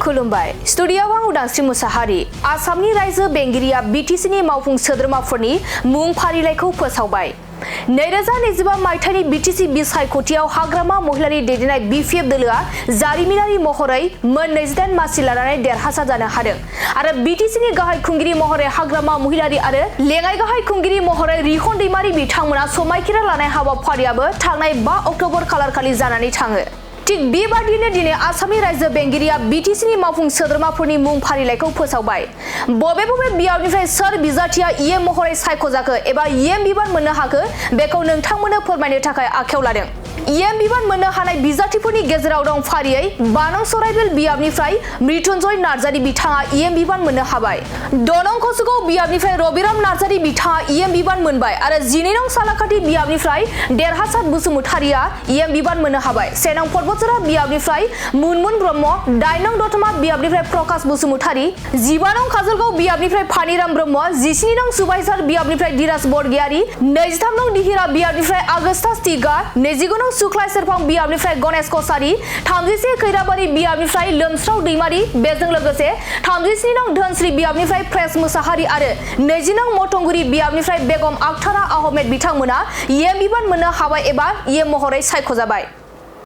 खुलुमबाय स्टुडियोआव आं उदांस्रि मुसाहारि आसामनि रायजो बेंगिरिया बिटिसिनि मावफुं सोद्रोमाफोरनि मुं फारिलाइखौ फोसावबाय 2025 मायथाइनि बिटिसि बिसायख'थियाव हाग्रामा महिलारि दैदेननाय बिपिएफ दोलोआ जारिमिनारि महरै मोन 28 मासि लानानै देरहासार जानो हादों आरो बिटिसिनि गाहाय खुंगिरि महरै हाग्रामा महिलारि आरो लेङाइ गाहाय खुंगिरि महरै रिखन दैमारि बिथांमोना समायखिरा लानाय हाबाफारियाबो थांनाय 5 अक्ट'बर खालारखालि जानानै थाङो। थिग बेबादिनो दिनै आसामनि रायजो बेंगिरिया बिटिसिनि मावफुं सोद्रोमाफोरनि मुं फारिलाइखौ फोसावबाय। बबे बियावनिफ्राय सोर बिजाथिया इएम महरै सायख'जाखो एबा इएम बिबान मोननो हाखो बेखौ नोंथांमोननो फोरमायनो थाखाय आखायाव लादों। इएम बिबान मोननो हानाय बिजाथिफोरनि गेजेराव दं फारियै बानं सराइबिल बियाबनिफ्राय मृत्युंजय नार्जारि बिथाङा इएम बिबान मोननो हाबाय। 2 नं कसुगाव बियाबनिफ्राय रबिराम नार्जारि बिथाङा इएम बिबान मोनबाय आरो 12 नं सालाकाथि बियाबनिफ्राय देरहासार बसुमतारिया इएम बिबान मोननो हाबाय। 3 नं पर्बतजरा बियाबनिफ्राय मुनमुन ब्रह्म, 8 नं दतमा बियाबनिफ्राय प्रकाश बसुमतारि, 15 नं काजलगाव बियाबनिफ्राय फानिराम ब्रह्म, 17 नं सुबाइझार बियाबनिफ्राय धीराज बरगयारी, 23 नं दिहिरा बियाबनिफ्राय आगस्ता स्टिगा, 29 नं सुख्लाय सेरफां बियाबनिफ्राय गणेश कसारी, 31 खैराबारि बियाबनिफ्राय लोमस्राव दैमारि, बेजों लोगोसे 37 नं धोनस्रि बियाबनिफ्राय प्रेस मुसाहारि आरो 20 नं मटंगुरि बियाबनिफ्राय बेगम आखतारा आहमेद बिथांमोना इएम बिबान मोननो हाबाय एबा इएम महरै सायख'जाबाय।